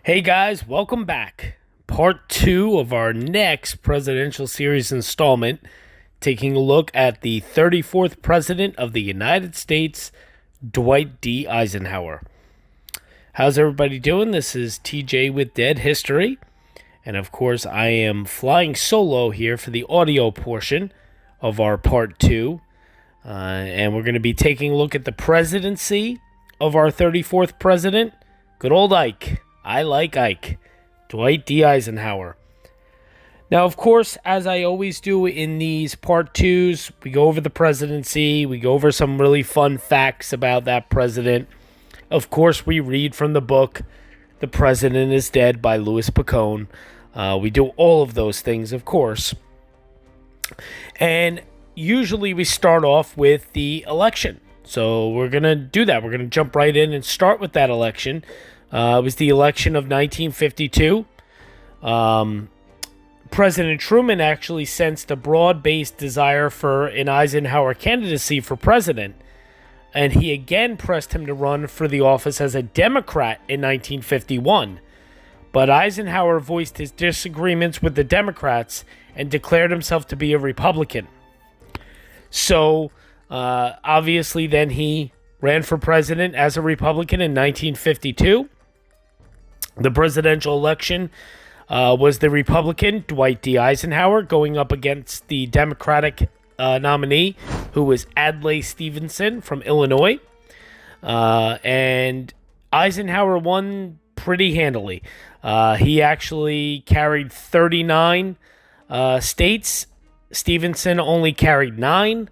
Hey guys, welcome back. Part 2 of our next presidential series installment, taking a look at the 34th President of the United States, Dwight D. Eisenhower. How's everybody doing? This is TJ with Dead History, and of course I am flying solo here for the audio portion of our Part 2, and we're going to be taking a look at the presidency of our 34th President, good old Ike. I like Ike, Dwight D. Eisenhower. Now, of course, as I always do in these part twos, we go over the presidency, we go over some really fun facts about that president. Of course, we read from the book, The President is Dead by Louis Picone. We do all of those things, of course. And usually we start off with the election. So we're going to do that. We're going to jump right in and start with that election. It was the election of 1952. President Truman actually sensed a broad-based desire for an Eisenhower candidacy for president, and he again pressed him to run for the office as a Democrat in 1951. But Eisenhower voiced his disagreements with the Democrats and declared himself to be a Republican. So, obviously, then he ran for president as a Republican in 1952. The presidential election was the Republican, Dwight D. Eisenhower, going up against the Democratic nominee, who was Adlai Stevenson from Illinois. And Eisenhower won pretty handily. He actually carried 39 states. Stevenson only carried 9.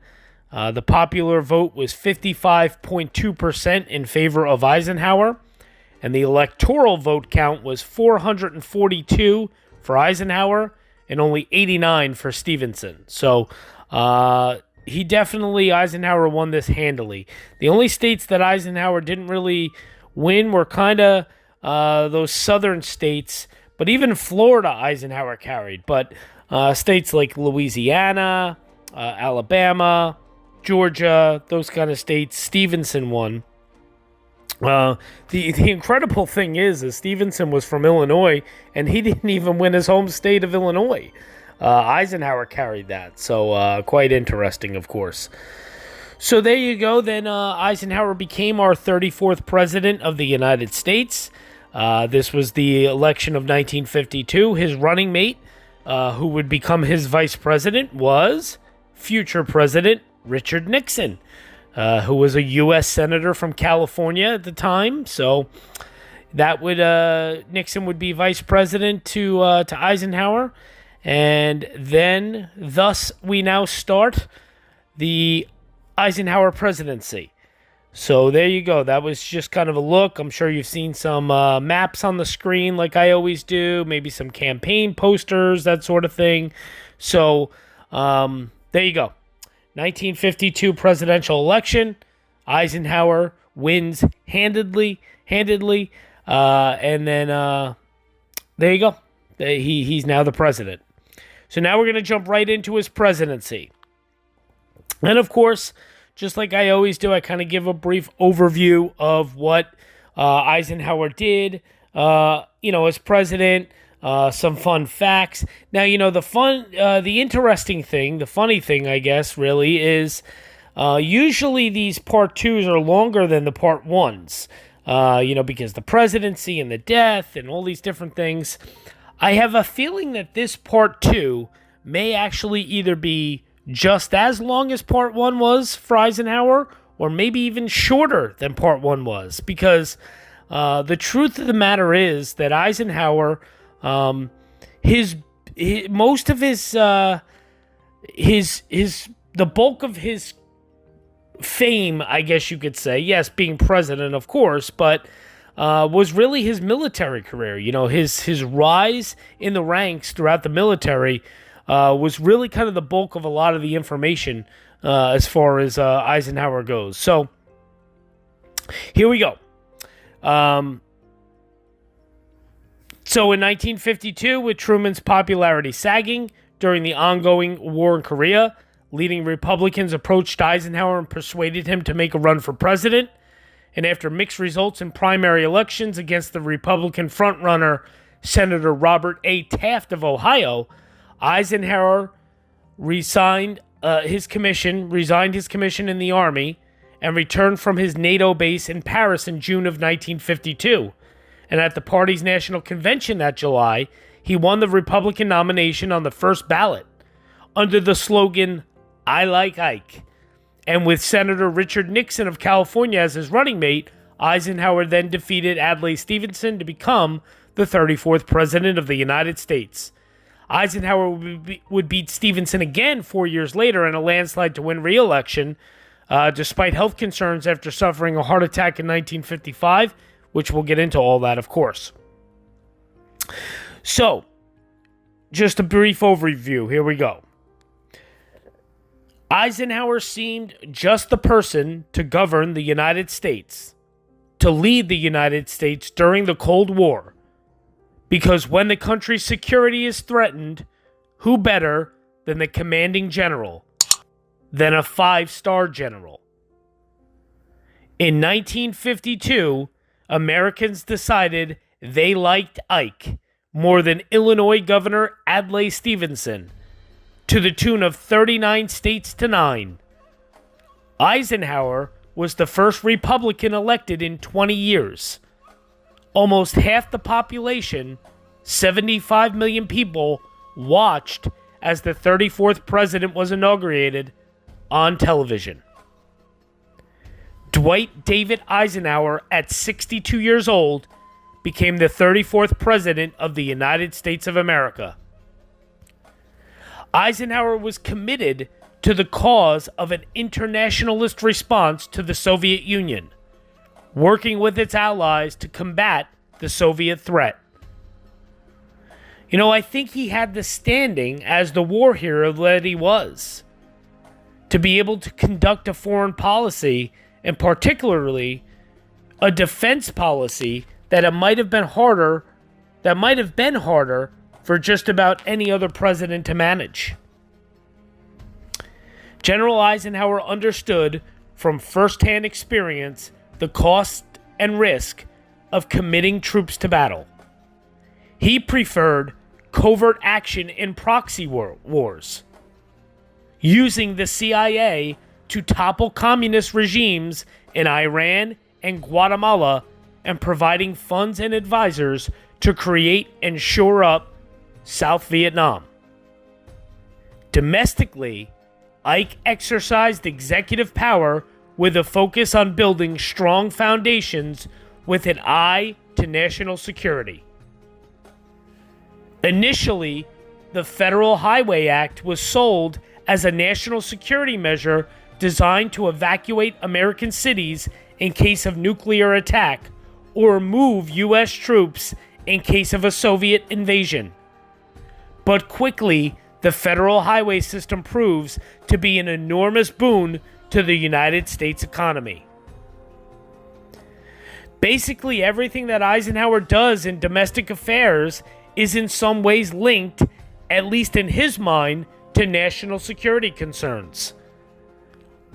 The popular vote was 55.2% in favor of Eisenhower. And the electoral vote count was 442 for Eisenhower and only 89 for Stevenson. So Eisenhower won this handily. The only states that Eisenhower didn't really win were kind of those southern states, but even Florida Eisenhower carried. But states like Louisiana, Alabama, Georgia, those kind of states, Stevenson won. The incredible thing is Stevenson was from Illinois, and he didn't even win his home state of Illinois. Eisenhower carried that, so quite interesting, of course. So there you go. Then Eisenhower became our 34th president of the United States. This was the election of 1952. His running mate, who would become his vice president, was future President Richard Nixon. Who was a U.S. Senator from California at the time. So that would Nixon would be vice president to Eisenhower. And then, thus, we now start the Eisenhower presidency. So there you go. That was just kind of a look. I'm sure you've seen some maps on the screen like I always do. Maybe some campaign posters, that sort of thing. So there you go. 1952 presidential election. Eisenhower wins handedly, and then there you go. He's now the president. So now we're going to jump right into his presidency. And of course, just like I always do, I kind of give a brief overview of what Eisenhower did, as president. Some fun facts. Now, the interesting thing, the funny thing, I guess, really is usually these part twos are longer than the part ones, because the presidency and the death and all these different things. I have a feeling that this part two may actually either be just as long as part one was for Eisenhower, or maybe even shorter than part one was, because the truth of the matter is that Eisenhower, the bulk of his fame, I guess you could say, yes, being president, of course, but was really his military career. His rise in the ranks throughout the military was really kind of the bulk of a lot of the information as far as Eisenhower goes. So here we go. So in 1952, with Truman's popularity sagging during the ongoing war in Korea, leading Republicans approached Eisenhower and persuaded him to make a run for president. and after mixed results in primary elections against the Republican frontrunner Senator Robert A. Taft of Ohio, Eisenhower resigned his commission in the Army and returned from his NATO base in Paris in June of 1952. And at the party's national convention that July, he won the Republican nomination on the first ballot under the slogan, "I Like Ike." And with Senator Richard Nixon of California as his running mate, Eisenhower then defeated Adlai Stevenson to become the 34th President of the United States. Eisenhower would beat Stevenson again 4 years later in a landslide to win re-election, despite health concerns after suffering a heart attack in 1955, which we'll get into all that, of course. So, just a brief overview. Here we go. Eisenhower seemed just the person to govern the United States, to lead the United States during the Cold War. Because when the country's security is threatened, who better than the commanding general, than a 5-star general? In 1952, Americans decided they liked Ike more than Illinois Governor Adlai Stevenson, to the tune of 39 states to 9. Eisenhower was the first Republican elected in 20 years. Almost half the population, 75 million people, watched as the 34th president was inaugurated on television. Dwight David Eisenhower, at 62 years old, became the 34th president of the United States of America. Eisenhower was committed to the cause of an internationalist response to the Soviet Union, working with its allies to combat the Soviet threat. I think he had the standing as the war hero that he was, to be able to conduct a foreign policy, and particularly a defense policy that might have been harder for just about any other president to manage. General Eisenhower understood from firsthand experience the cost and risk of committing troops to battle. He preferred covert action in proxy wars, using the CIA to topple communist regimes in Iran and Guatemala, and providing funds and advisors to create and shore up South Vietnam. Domestically, Ike exercised executive power with a focus on building strong foundations with an eye to national security. Initially, the Federal Highway Act was sold as a national security measure designed to evacuate American cities in case of nuclear attack or move U.S. troops in case of a Soviet invasion. But quickly, the federal highway system proves to be an enormous boon to the United States economy. Basically, everything that Eisenhower does in domestic affairs is in some ways linked, at least in his mind, to national security concerns.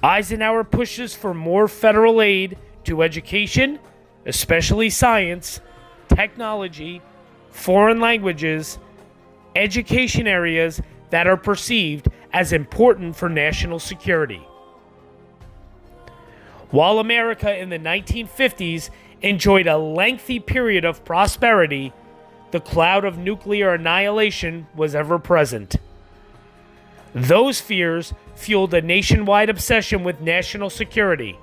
Eisenhower pushes for more federal aid to education, especially science, technology, foreign languages, education areas that are perceived as important for national security. While America in the 1950s enjoyed a lengthy period of prosperity, the cloud of nuclear annihilation was ever present. Those fears fueled a nationwide obsession with national security,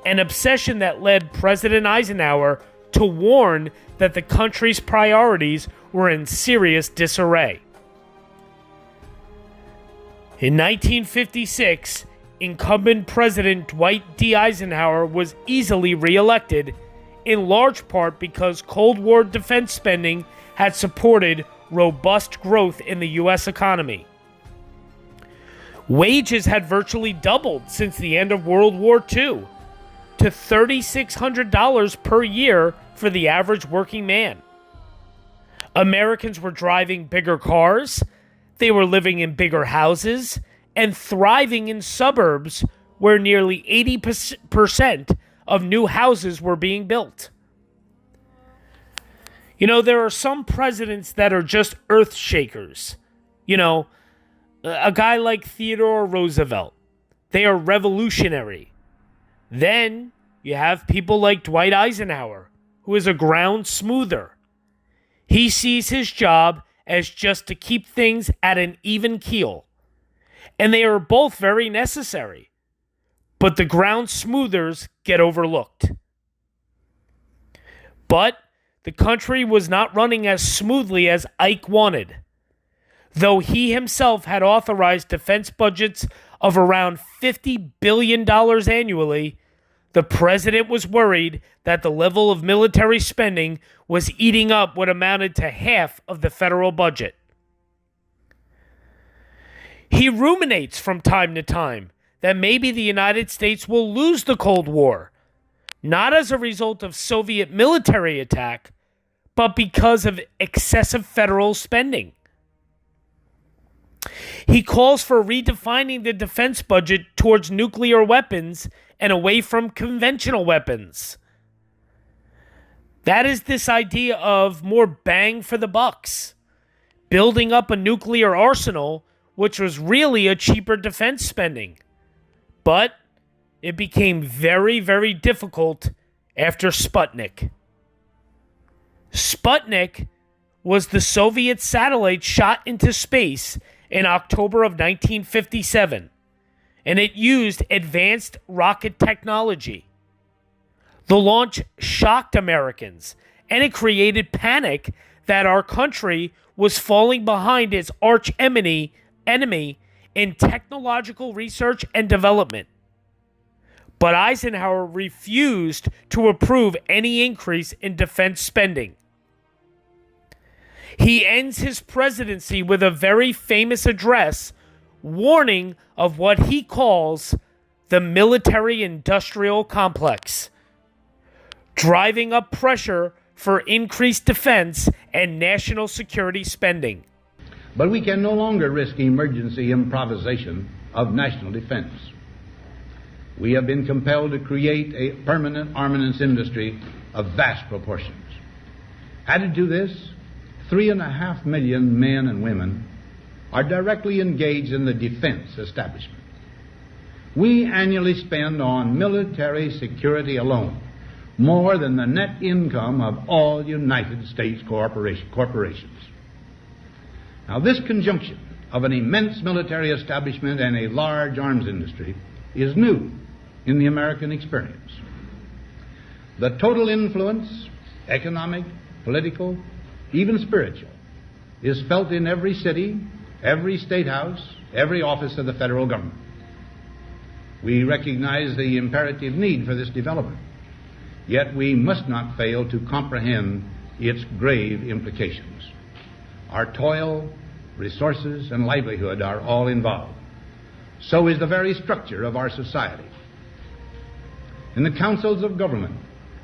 an obsession that led President Eisenhower to warn that the country's priorities were in serious disarray. In 1956, incumbent President Dwight D. Eisenhower was easily reelected, in large part because Cold War defense spending had supported robust growth in the U.S. economy. Wages had virtually doubled since the end of World War II to $3,600 per year for the average working man. Americans were driving bigger cars, they were living in bigger houses, and thriving in suburbs where nearly 80% of new houses were being built. You know, there are some presidents that are just earth shakers. You know, a guy like Theodore Roosevelt. They are revolutionary. Then you have people like Dwight Eisenhower, who is a ground smoother. He sees his job as just to keep things at an even keel. And they are both very necessary. But the ground smoothers get overlooked. But the country was not running as smoothly as Ike wanted. Though he himself had authorized defense budgets of around $50 billion annually, the president was worried that the level of military spending was eating up what amounted to half of the federal budget. He ruminates from time to time that maybe the United States will lose the Cold War, not as a result of Soviet military attack, but because of excessive federal spending. He calls for redefining the defense budget towards nuclear weapons and away from conventional weapons. That is this idea of more bang for the bucks, building up a nuclear arsenal, which was really a cheaper defense spending. But it became very, very difficult after Sputnik. Sputnik was the Soviet satellite shot into space in October of 1957, and it used advanced rocket technology. The launch shocked Americans, and it created panic that our country was falling behind its arch enemy in technological research and development. But Eisenhower refused to approve any increase in defense spending. He ends his presidency with a very famous address warning of what he calls the military-industrial complex, driving up pressure for increased defense and national security spending. But we can no longer risk emergency improvisation of national defense. We have been compelled to create a permanent armaments industry of vast proportions. Added to this, 3.5 million men and women are directly engaged in the defense establishment. We annually spend on military security alone more than the net income of all United States corporations. Now, this conjunction of an immense military establishment and a large arms industry is new in the American experience. The total influence, economic, political, even spiritual, is felt in every city, every state house, every office of the federal government. We recognize the imperative need for this development, yet we must not fail to comprehend its grave implications. Our toil, resources, and livelihood are all involved. So is the very structure of our society. In the councils of government,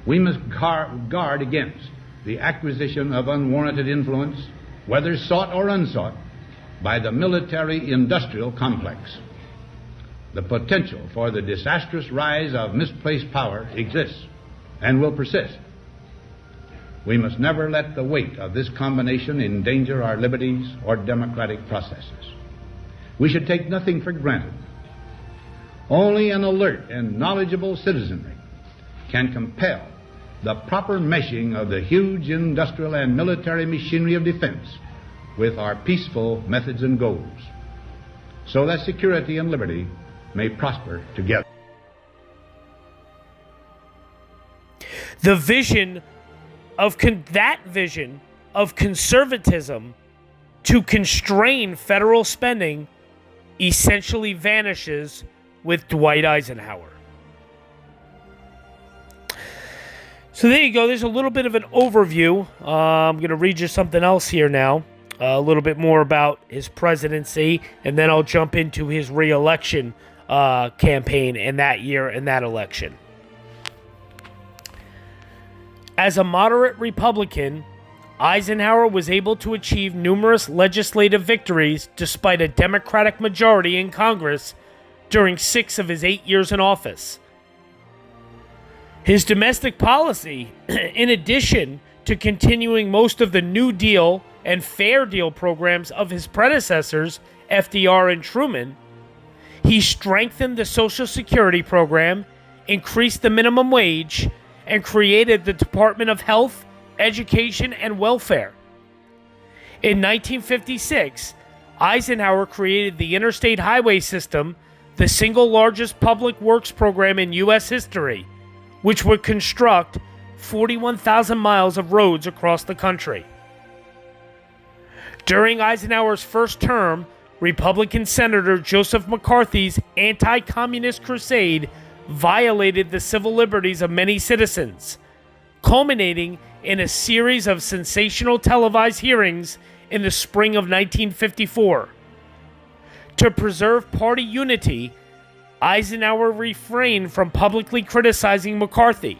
we must guard against the acquisition of unwarranted influence, whether sought or unsought, by the military-industrial complex. The potential for the disastrous rise of misplaced power exists and will persist. We must never let the weight of this combination endanger our liberties or democratic processes. We should take nothing for granted. Only an alert and knowledgeable citizenry can compel the proper meshing of the huge industrial and military machinery of defense with our peaceful methods and goals, so that security and liberty may prosper together. The vision of vision of conservatism to constrain federal spending essentially vanishes with Dwight Eisenhower. So there you go. There's a little bit of an overview. I'm going to read you something else here now. A little bit more about his presidency, and then I'll jump into his re-election campaign in that year and that election. As a moderate Republican, Eisenhower was able to achieve numerous legislative victories despite a Democratic majority in Congress during 6 of his 8 years in office. His domestic policy, in addition to continuing most of the New Deal and Fair Deal programs of his predecessors, FDR and Truman, he strengthened the Social Security program, increased the minimum wage, and created the Department of Health, Education, and Welfare. In 1956, Eisenhower created the Interstate Highway System, the single largest public works program in U.S. history, which would construct 41,000 miles of roads across the country. During Eisenhower's first term, Republican Senator Joseph McCarthy's anti-communist crusade violated the civil liberties of many citizens, culminating in a series of sensational televised hearings in the spring of 1954. To preserve party unity, Eisenhower refrained from publicly criticizing McCarthy,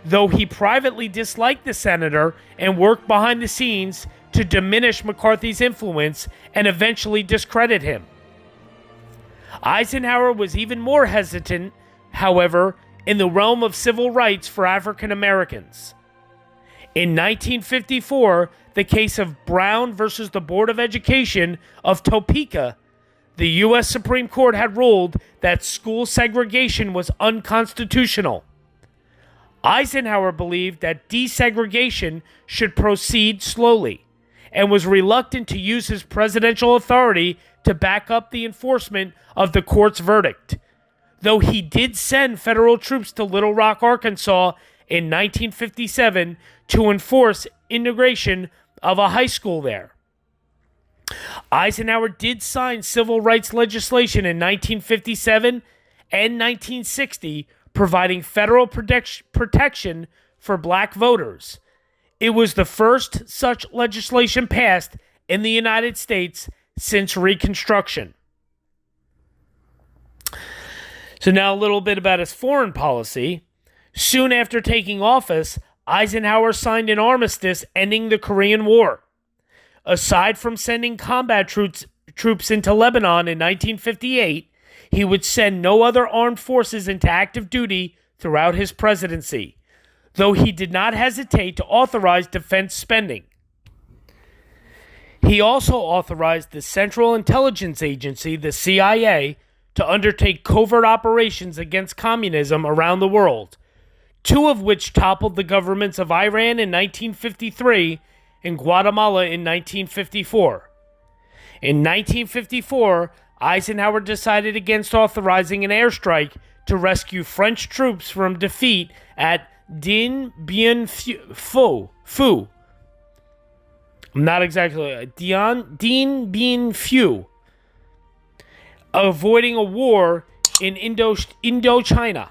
though he privately disliked the senator and worked behind the scenes to diminish McCarthy's influence and eventually discredit him. Eisenhower was even more hesitant, however, in the realm of civil rights for African Americans. In 1954, the case of Brown versus the Board of Education of Topeka, the U.S. Supreme Court had ruled that school segregation was unconstitutional. Eisenhower believed that desegregation should proceed slowly, and was reluctant to use his presidential authority to back up the enforcement of the court's verdict, though he did send federal troops to Little Rock, Arkansas in 1957 to enforce integration of a high school there. Eisenhower did sign civil rights legislation in 1957 and 1960 providing federal protection for black voters. It was the first such legislation passed in the United States since Reconstruction. So now a little bit about his foreign policy. Soon after taking office, Eisenhower signed an armistice ending the Korean War. Aside from sending combat troops into Lebanon in 1958, he would send no other armed forces into active duty throughout his presidency, though he did not hesitate to authorize defense spending. He also authorized the Central Intelligence Agency, the CIA, to undertake covert operations against communism around the world, two of which toppled the governments of Iran in 1953 and Guatemala in 1954. In 1954, Eisenhower decided against authorizing an airstrike to rescue French troops from defeat at Dien Bien Phu. Not exactly. Dien Bien Phu. Avoiding a war in Indochina.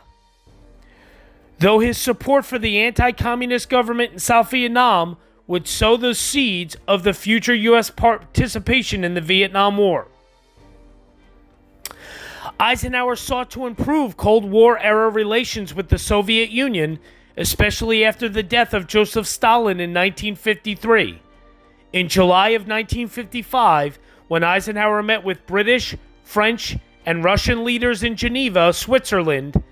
Though his support for the anti-communist government in South Vietnam would sow the seeds of the future U.S. participation in the Vietnam War. Eisenhower sought to improve Cold War-era relations with the Soviet Union, especially after the death of Joseph Stalin in 1953. In July of 1955, when Eisenhower met with British, French, and Russian leaders in Geneva, Switzerland,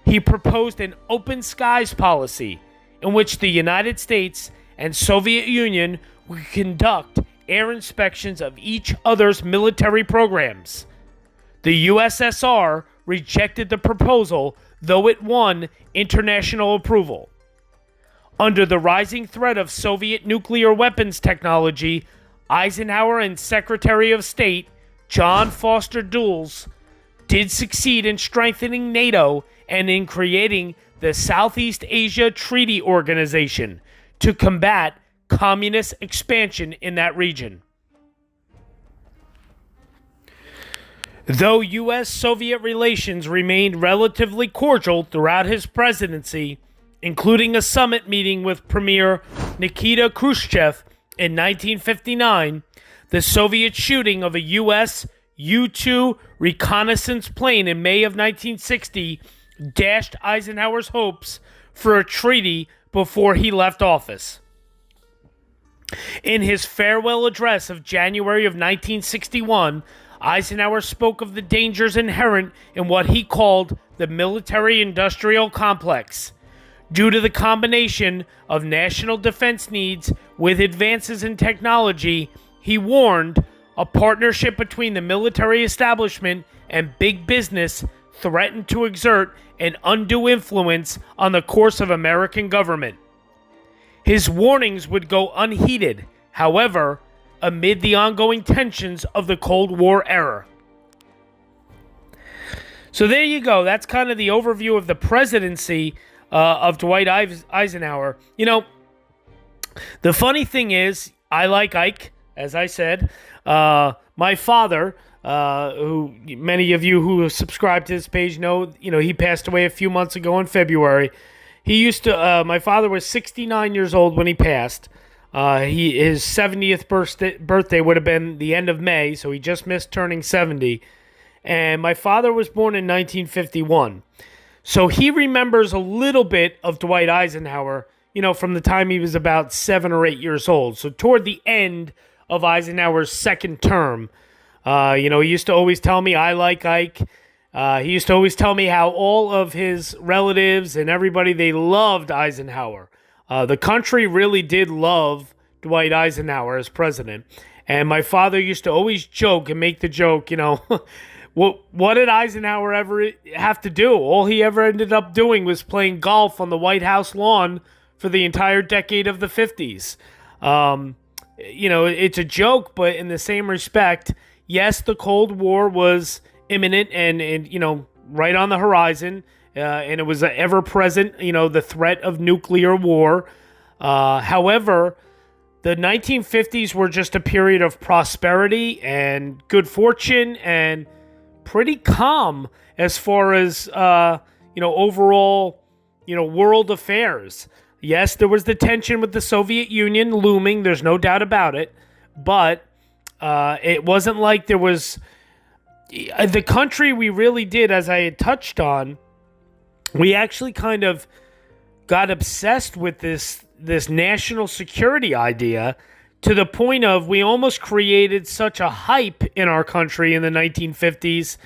he proposed an open skies policy in which the United States and Soviet Union would conduct air inspections of each other's military programs. The USSR rejected the proposal, though it won international approval. Under the rising threat of Soviet nuclear weapons technology, Eisenhower and Secretary of State John Foster Dulles did succeed in strengthening NATO and in creating the Southeast Asia Treaty Organization to combat communist expansion in that region. Though U.S.-Soviet relations remained relatively cordial throughout his presidency, including a summit meeting with Premier Nikita Khrushchev in 1959, the Soviet shooting of a U.S. U-2 reconnaissance plane in May of 1960 dashed Eisenhower's hopes for a treaty before he left office. In his farewell address of January of 1961, Eisenhower spoke of the dangers inherent in what he called the military-industrial complex, Due to the combination of national defense needs with advances in technology, he warned, a partnership between the military establishment and big business threatened to exert an undue influence on the course of American government. His warnings would go unheeded, however, amid the ongoing tensions of the Cold War era. So there you go. That's kind of the overview of the presidency of Dwight Eisenhower. You know, the funny thing is, I like Ike, as I said. My father, who many of you who subscribe to this page know, he passed away a few months ago in February. He used to. My father was 69 years old when he passed. His 70th birthday would have been the end of May, so he just missed turning 70. And my father was born in 1951. So he remembers a little bit of Dwight Eisenhower, from the time he was about 7 or 8 years old. So toward the end of Eisenhower's second term, he used to always tell me, I like Ike. He used to always tell me how all of his relatives and everybody, they loved Eisenhower. The country really did love Dwight Eisenhower as president. And my father used to always joke and make the joke, what did Eisenhower ever have to do? All he ever ended up doing was playing golf on the White House lawn for the entire decade of the 50s. It's a joke, but in the same respect, yes, the Cold War was imminent and right on the horizon, and it was ever present, the threat of nuclear war. However, the 1950s were just a period of prosperity and good fortune and pretty calm as far as, overall, world affairs. Yes, there was the tension with the Soviet Union looming. There's no doubt about it. But it wasn't like there was... The country, we really did, as I had touched on, we actually kind of got obsessed with this national security idea to the point of we almost created such a hype in our country in the 1950s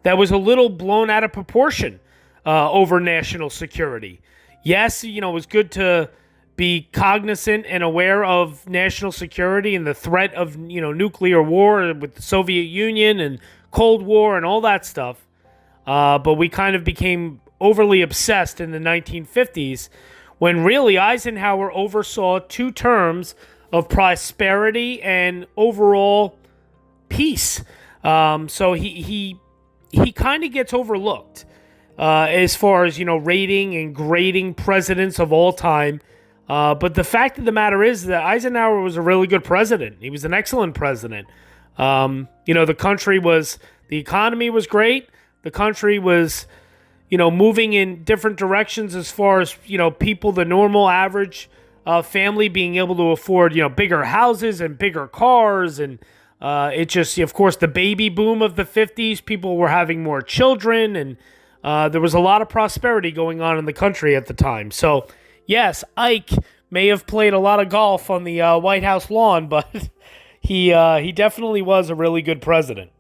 that was a little blown out of proportion over national security. Yes, it was good to be cognizant and aware of national security and the threat of, nuclear war with the Soviet Union and Cold War and all that stuff. But we kind of became overly obsessed in the 1950s when really Eisenhower oversaw 2 terms of prosperity and overall peace. So he kind of gets overlooked as far as, rating and grading presidents of all time. But the fact of the matter is that Eisenhower was a really good president. He was an excellent president. The economy was great. The country was, moving in different directions as far as, people, the normal average family being able to afford, bigger houses and bigger cars. And it just, of course, the baby boom of the 50s, people were having more children. And there was a lot of prosperity going on in the country at the time. So, yes, Ike may have played a lot of golf on the White House lawn, but he definitely was a really good president.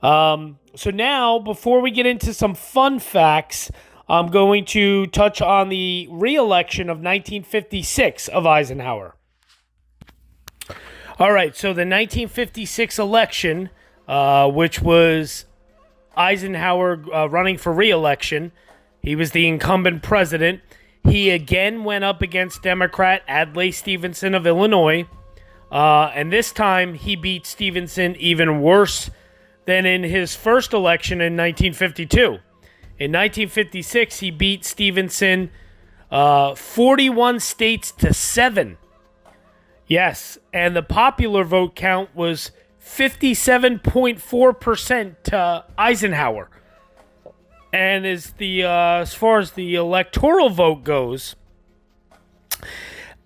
So now, before we get into some fun facts, I'm going to touch on the re-election of 1956 of Eisenhower. All right, so the 1956 election, which was Eisenhower running for re-election, he was the incumbent president. He again went up against Democrat Adlai Stevenson of Illinois, and this time he beat Stevenson even worse than in his first election in 1952. In 1956, he beat Stevenson 41 states to 7. Yes, and the popular vote count was 57.4% to Eisenhower. And as far as the electoral vote goes,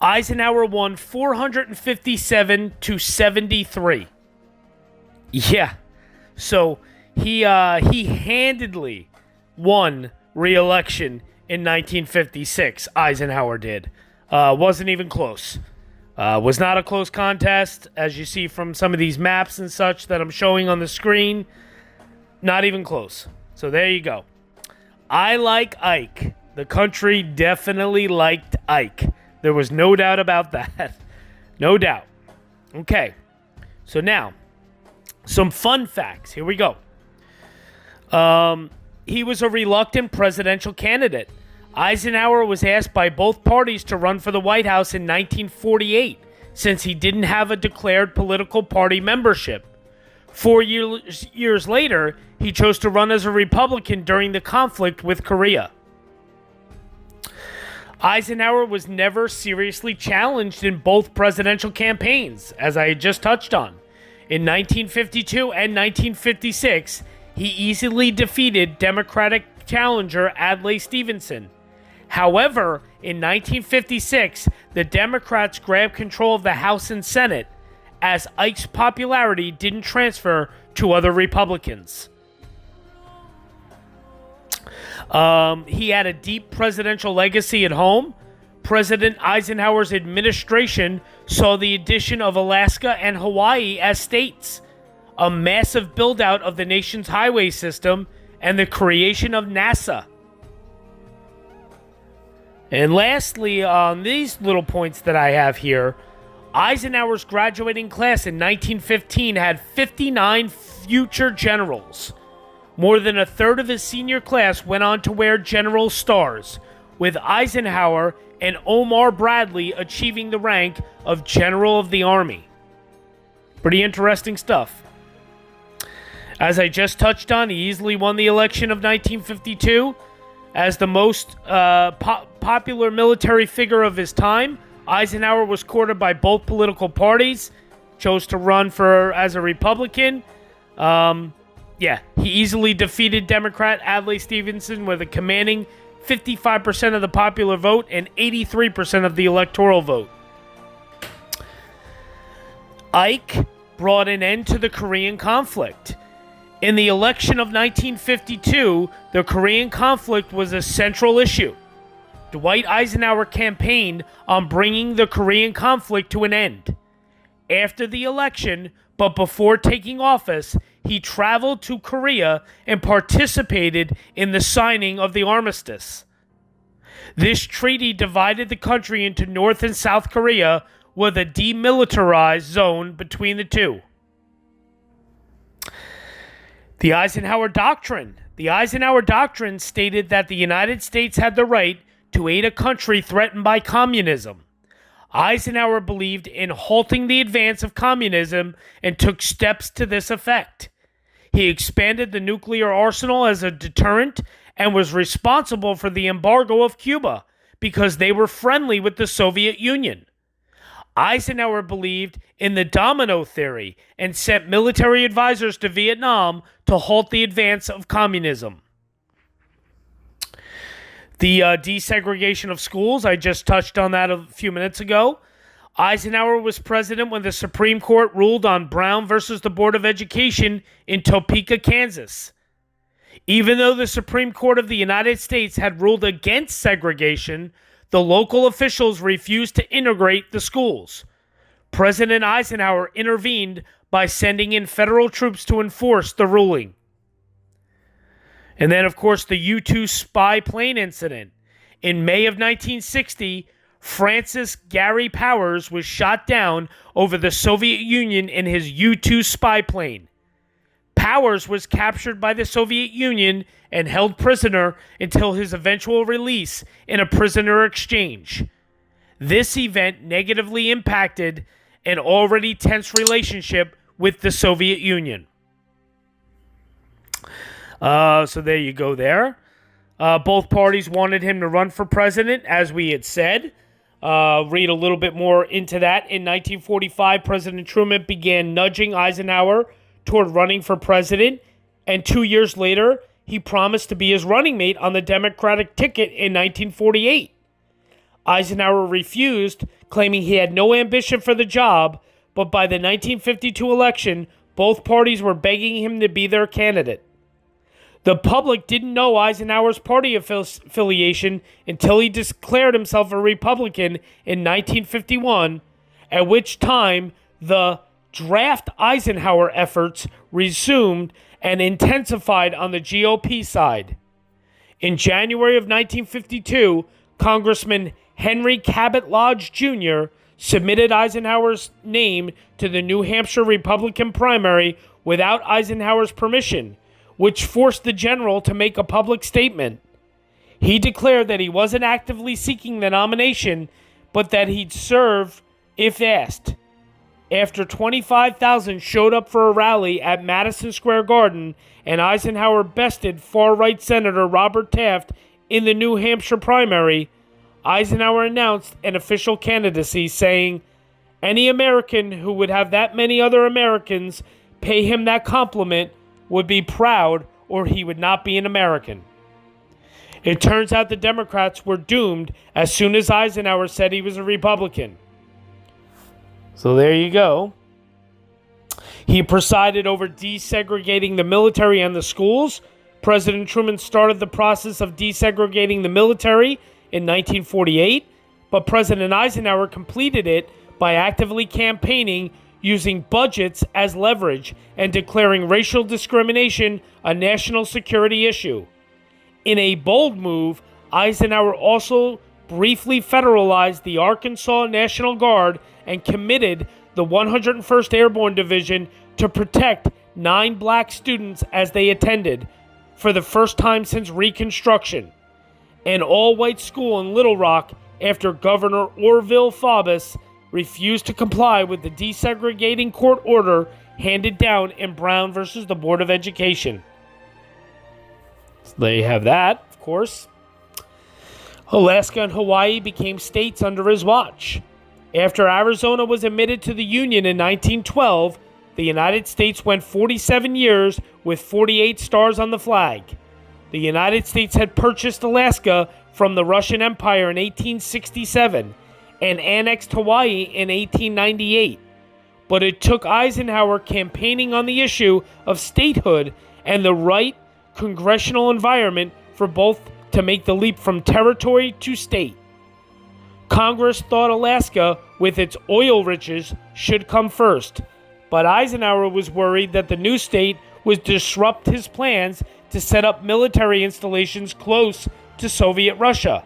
Eisenhower won 457 to 73. Yeah, so he handedly won re-election in 1956. Eisenhower did. Wasn't even close. Was not a close contest, as you see from some of these maps and such that I'm showing on the screen. Not even close. So there you go. I like Ike. The country definitely liked Ike. There was no doubt about that. No doubt. Okay. So now, some fun facts. Here we go. He was a reluctant presidential candidate. Eisenhower was asked by both parties to run for the White House in 1948, since he didn't have a declared political party membership. 4 years later, he chose to run as a Republican during the conflict with Korea. Eisenhower was never seriously challenged in both presidential campaigns, as I had just touched on. In 1952 and 1956, he easily defeated Democratic challenger Adlai Stevenson. However, in 1956, the Democrats grabbed control of the House and Senate, as Ike's popularity didn't transfer to other Republicans. He had a deep presidential legacy at home. President Eisenhower's administration saw the addition of Alaska and Hawaii as states, a massive build-out of the nation's highway system, and the creation of NASA. And lastly, on these little points that I have here, Eisenhower's graduating class in 1915 had 59 future generals. More than a third of his senior class went on to wear general stars, with Eisenhower and Omar Bradley achieving the rank of General of the Army. Pretty interesting stuff. As I just touched on, he easily won the election of 1952. As the most popular military figure of his time, Eisenhower was courted by both political parties, chose to run as a Republican. He easily defeated Democrat Adlai Stevenson with a commanding 55% of the popular vote and 83% of the electoral vote. Ike brought an end to the Korean conflict. In the election of 1952, the Korean conflict was a central issue. Dwight Eisenhower campaigned on bringing the Korean conflict to an end. After the election, but before taking office, he traveled to Korea and participated in the signing of the armistice. This treaty divided the country into North and South Korea with a demilitarized zone between the two. The Eisenhower Doctrine. The Eisenhower Doctrine stated that the United States had the right to aid a country threatened by communism. Eisenhower believed in halting the advance of communism and took steps to this effect. He expanded the nuclear arsenal as a deterrent and was responsible for the embargo of Cuba because they were friendly with the Soviet Union. Eisenhower believed in the domino theory and sent military advisors to Vietnam to halt the advance of communism. The desegregation of schools, I just touched on that a few minutes ago. Eisenhower was president when the Supreme Court ruled on Brown versus the Board of Education in Topeka, Kansas. Even though the Supreme Court of the United States had ruled against segregation, the local officials refused to integrate the schools. President Eisenhower intervened by sending in federal troops to enforce the ruling. And then, of course, the U-2 spy plane incident. In May of 1960, Francis Gary Powers was shot down over the Soviet Union in his U-2 spy plane. Powers was captured by the Soviet Union and held prisoner until his eventual release in a prisoner exchange. This event negatively impacted an already tense relationship with the Soviet Union. So there you go there. Both parties wanted him to run for president, as we had said. Read a little bit more into that. In 1945, President Truman began nudging Eisenhower toward running for president, and 2 years later, he promised to be his running mate on the Democratic ticket in 1948. Eisenhower refused, claiming he had no ambition for the job, but by the 1952 election, both parties were begging him to be their candidate. The public didn't know Eisenhower's party affiliation until he declared himself a Republican in 1951, at which time the draft Eisenhower efforts resumed and intensified on the GOP side. In January of 1952, Congressman Henry Cabot Lodge Jr. submitted Eisenhower's name to the New Hampshire Republican primary without Eisenhower's permission, which forced the general to make a public statement. He declared that he wasn't actively seeking the nomination, but that he'd serve if asked. After 25,000 showed up for a rally at Madison Square Garden and Eisenhower bested far-right Senator Robert Taft in the New Hampshire primary, Eisenhower announced an official candidacy, saying, "Any American who would have that many other Americans pay him that compliment would be proud, or he would not be an American." It turns out the Democrats were doomed as soon as Eisenhower said he was a Republican. So there you go. He presided over desegregating the military and the schools. President Truman started the process of desegregating the military in 1948, but President Eisenhower completed it by actively campaigning, using budgets as leverage, and declaring racial discrimination a national security issue. In a bold move, Eisenhower also briefly federalized the Arkansas National Guard and committed the 101st Airborne Division to protect 9 black students as they attended, for the first time since Reconstruction, an all-white school in Little Rock after Governor Orville Faubus refused to comply with the desegregating court order handed down in Brown versus the Board of Education. So there you have that, of course. Alaska and Hawaii became states under his watch. After Arizona was admitted to the Union in 1912, the United States went 47 years with 48 stars on the flag. The United States had purchased Alaska from the Russian Empire in 1867 and annexed Hawaii in 1898. But it took Eisenhower campaigning on the issue of statehood and the right congressional environment for both to make the leap from territory to state. Congress thought Alaska, with its oil riches, should come first, but Eisenhower was worried that the new state would disrupt his plans to set up military installations close to Soviet Russia.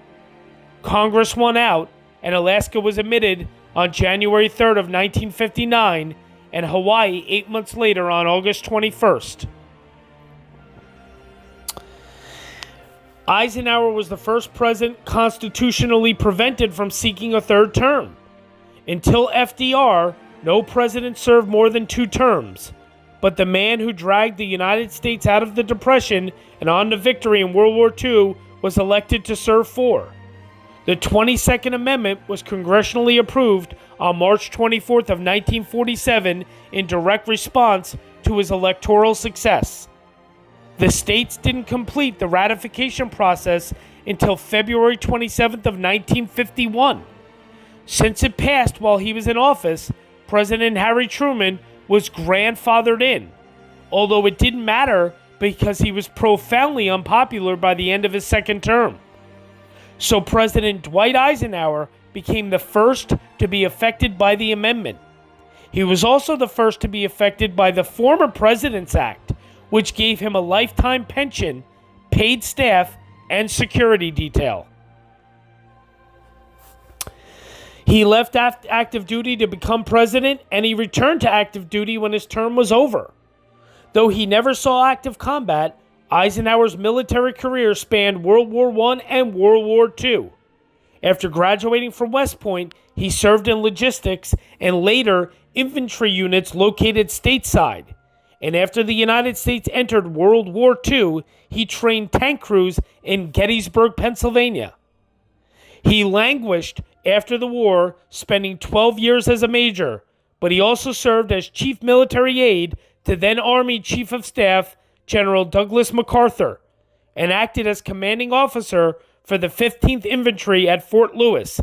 Congress won out, and Alaska was admitted on January 3rd of 1959, and Hawaii 8 months later on August 21st. Eisenhower was the first president constitutionally prevented from seeking a third term. Until FDR, no president served more than 2 terms. But the man who dragged the United States out of the Depression and on to victory in World War II was elected to serve 4. The 22nd Amendment was congressionally approved on March 24th of 1947 in direct response to his electoral success. The states didn't complete the ratification process until February 27th of 1951. Since it passed while he was in office, President Harry Truman was grandfathered in, although it didn't matter because he was profoundly unpopular by the end of his second term. So President Dwight Eisenhower became the first to be affected by the amendment. He was also the first to be affected by the former President's Act, which gave him a lifetime pension, paid staff, and security detail. He left active duty to become president, and he returned to active duty when his term was over. Though he never saw active combat, Eisenhower's military career spanned World War I and World War II. After graduating from West Point, he served in logistics and later infantry units located stateside. And after the United States entered World War II, he trained tank crews in Gettysburg, Pennsylvania. He languished after the war, spending 12 years as a major, but he also served as chief military aide to then Army Chief of Staff General Douglas MacArthur, and acted as commanding officer for the 15th Infantry at Fort Lewis,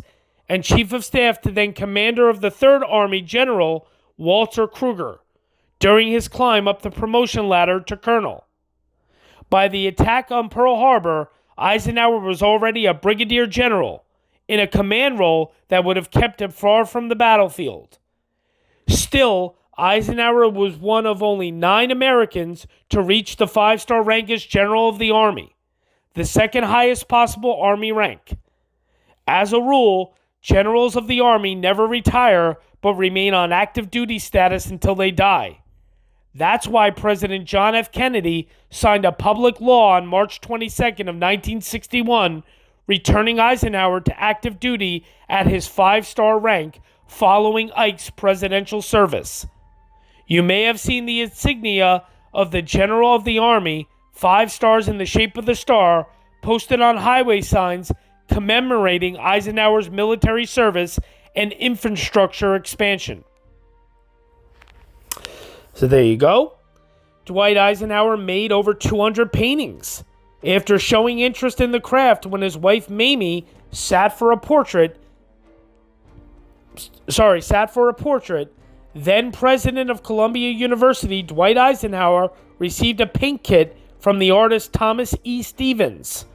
and Chief of Staff to then Commander of the 3rd Army General Walter Kruger, during his climb up the promotion ladder to colonel. By the attack on Pearl Harbor, Eisenhower was already a brigadier general, in a command role that would have kept him far from the battlefield. Still, Eisenhower was one of only 9 Americans to reach the 5-star rank as General of the Army. the second highest possible Army rank. As a rule, generals of the Army never retire but remain on active duty status until they die. That's why President John F. Kennedy signed a public law on March 22nd of 1961, returning Eisenhower to active duty at his 5-star rank following Ike's presidential service. You may have seen the insignia of the General of the Army, 5 stars in the shape of the star, posted on highway signs commemorating Eisenhower's military service and infrastructure expansion. So there you go. Dwight Eisenhower made over 200 paintings after showing interest in the craft when his wife Mamie sat for a portrait. Then president of Columbia University, Dwight Eisenhower, received a paint kit from the artist Thomas E. Stevens.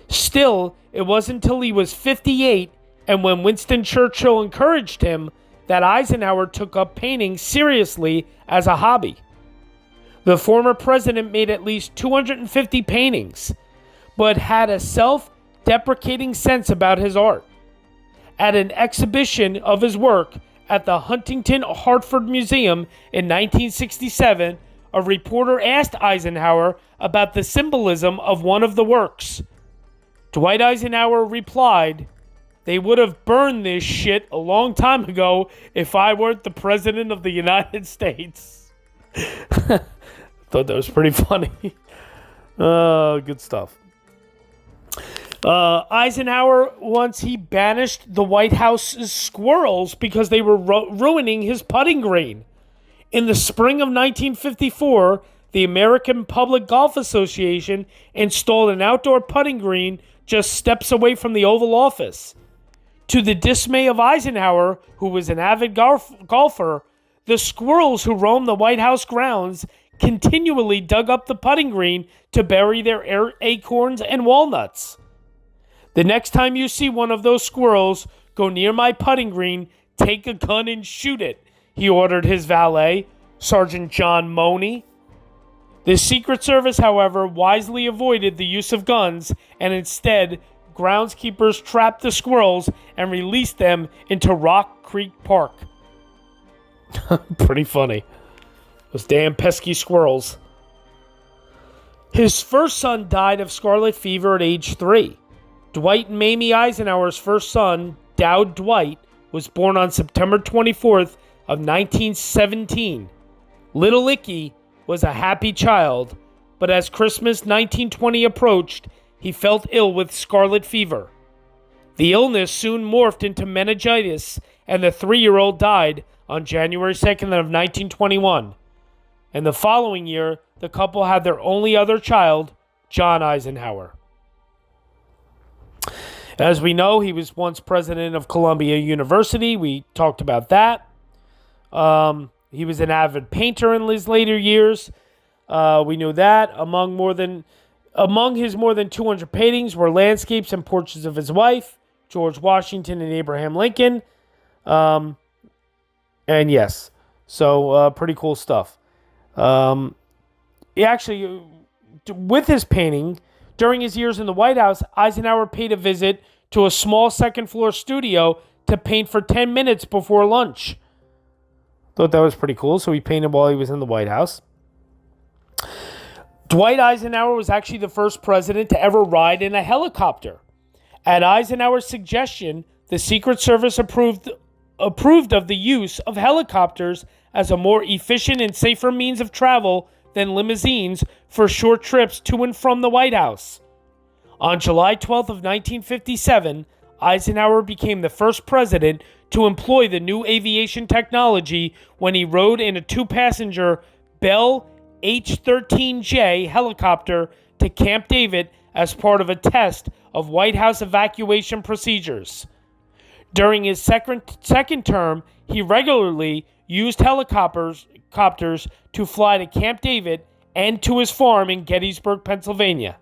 Still, it wasn't until he was 58 and when Winston Churchill encouraged him that Eisenhower took up painting seriously as a hobby. The former president made at least 250 paintings, but had a self-deprecating sense about his art. At an exhibition of his work at the Huntington Hartford Museum in 1967, a reporter asked Eisenhower about the symbolism of one of the works. Dwight Eisenhower replied, "They would have burned this shit a long time ago if I weren't the President of the United States." Thought that was pretty funny. Good stuff. Eisenhower, once he banished the White House's squirrels because they were ruining his putting green. In the spring of 1954, the American Public Golf Association installed an outdoor putting green just steps away from the Oval Office. To the dismay of Eisenhower, who was an avid golfer, the squirrels who roamed the White House grounds continually dug up the putting green to bury their acorns and walnuts. "The next time you see one of those squirrels go near my putting green, take a gun and shoot it," he ordered his valet, Sergeant John Money. The Secret Service, however, wisely avoided the use of guns, and instead, groundskeepers trapped the squirrels and released them into Rock Creek Park. Pretty funny. Those damn pesky squirrels. His first son died of scarlet fever at age 3. Dwight and Mamie Eisenhower's first son, Dowd Dwight, was born on September 24th of 1917. Little Icky was a happy child, but as Christmas 1920 approached, he felt ill with scarlet fever. The illness soon morphed into meningitis, and the 3-year-old died on January 2nd of 1921. And the following year, the couple had their only other child, John Eisenhower. As we know, he was once president of Columbia University. We talked about that. He was an avid painter in his later years. We knew that. Among his more than 200 paintings were landscapes and portraits of his wife, George Washington and Abraham Lincoln. And yes, so pretty cool stuff. Actually, with his painting, during his years in the White House, Eisenhower paid a visit to a small second-floor studio to paint for 10 minutes before lunch. Thought that was pretty cool, so he painted while he was in the White House. Dwight Eisenhower was actually the first president to ever ride in a helicopter. At Eisenhower's suggestion, the Secret Service approved of the use of helicopters as a more efficient and safer means of travel than limousines for short trips to and from the White House. On July 12th of 1957, Eisenhower became the first president to employ the new aviation technology when he rode in a 2-passenger Bell H-13J helicopter to Camp David as part of a test of White House evacuation procedures. During his second term, he regularly used helicopters to fly to Camp David and to his farm in Gettysburg, Pennsylvania.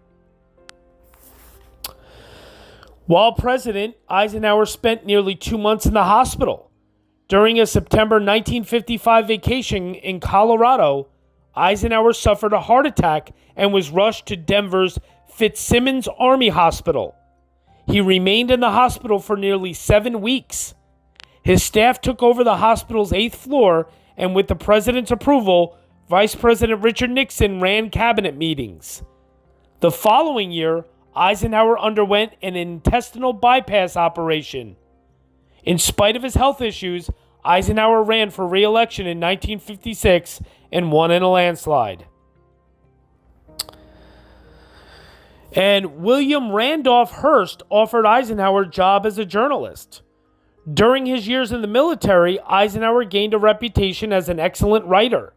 While president, Eisenhower spent nearly 2 months in the hospital. During a September 1955 vacation in Colorado, Eisenhower suffered a heart attack and was rushed to Denver's Fitzsimmons Army Hospital. He remained in the hospital for nearly 7 weeks. His staff took over the hospital's 8th floor, and with the president's approval, Vice President Richard Nixon ran cabinet meetings. The following year, Eisenhower underwent an intestinal bypass operation. In spite of his health issues, Eisenhower ran for re-election in 1956 and won in a landslide. And William Randolph Hearst offered Eisenhower a job as a journalist. During his years in the military, Eisenhower gained a reputation as an excellent writer.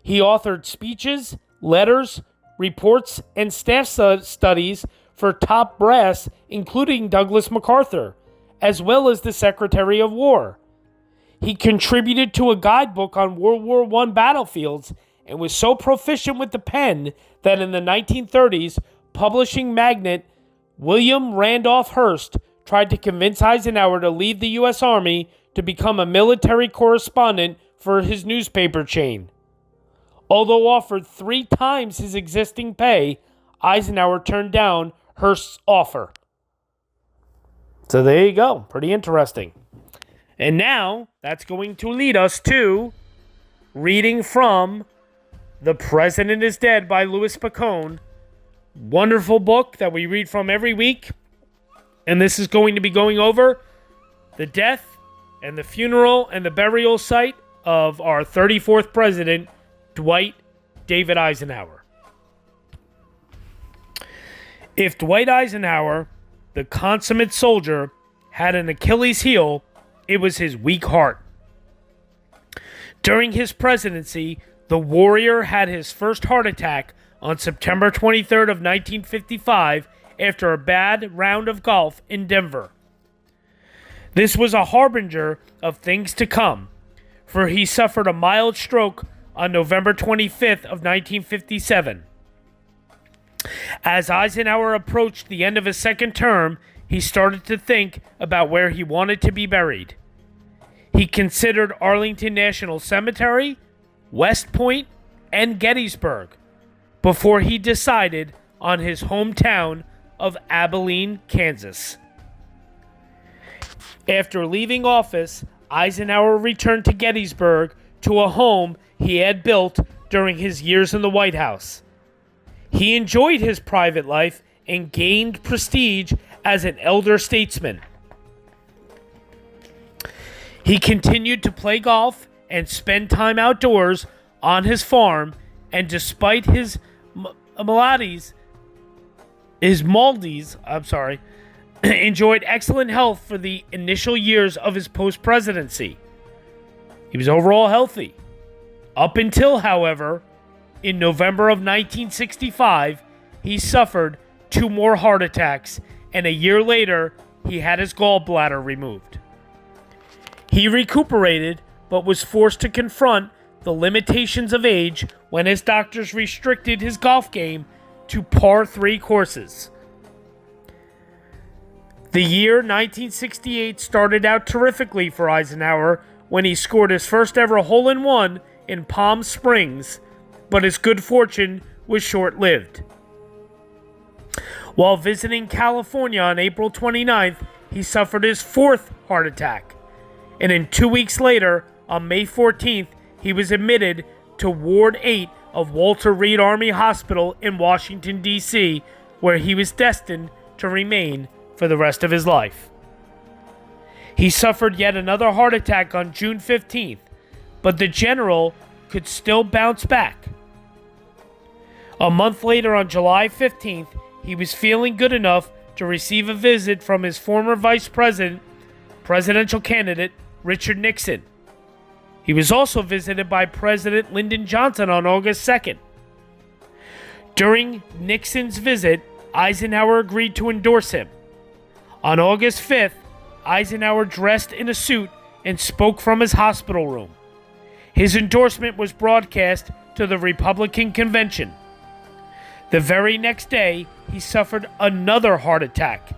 He authored speeches, letters, reports, and staff studies for top brass, including Douglas MacArthur, as well as the Secretary of War. He contributed to a guidebook on World War I battlefields and was so proficient with the pen that in the 1930s, publishing magnate William Randolph Hearst tried to convince Eisenhower to leave the U.S. Army to become a military correspondent for his newspaper chain. Although offered 3 times his existing pay, Eisenhower turned down Hearst's offer. So there you go. Pretty interesting. And now, that's going to lead us to reading from The President is Dead by Louis Picone. Wonderful book that we read from every week. And this is going to be going over the death and the funeral and the burial site of our 34th president, Dwight David Eisenhower. If Dwight Eisenhower, the consummate soldier, had an Achilles heel, it was his weak heart. During his presidency, the warrior had his first heart attack on September 23rd of 1955 after a bad round of golf in Denver. This was a harbinger of things to come, for he suffered a mild stroke on November 25th of 1957. As Eisenhower approached the end of his second term, he started to think about where he wanted to be buried. He considered Arlington National Cemetery, West Point, and Gettysburg before he decided on his hometown of Abilene, Kansas. After leaving office, Eisenhower returned to Gettysburg to a home he had built during his years in the White House. He enjoyed his private life and gained prestige as an elder statesman. He continued to play golf and spend time outdoors on his farm, and despite his maladies, enjoyed excellent health for the initial years of his post-presidency. He was overall healthy. Up until, however, in November of 1965, he suffered 2 more heart attacks, and a year later, he had his gallbladder removed. He recuperated, but was forced to confront the limitations of age when his doctors restricted his golf game to par 3 courses. The year 1968 started out terrifically for Eisenhower when he scored his first ever hole-in-one in Palm Springs, but his good fortune was short-lived. While visiting California on April 29th, he suffered his 4th heart attack, and in 2 weeks later, on May 14th, he was admitted to Ward 8 of Walter Reed Army Hospital in Washington, D.C., where he was destined to remain for the rest of his life. He suffered yet another heart attack on June 15th, but the general could still bounce back. A month later, on July 15th, he was feeling good enough to receive a visit from his former presidential candidate, Richard Nixon. He was also visited by President Lyndon Johnson on August 2nd. During Nixon's visit, Eisenhower agreed to endorse him. On August 5th, Eisenhower dressed in a suit and spoke from his hospital room. His endorsement was broadcast to the Republican convention. The very next day, he suffered another heart attack,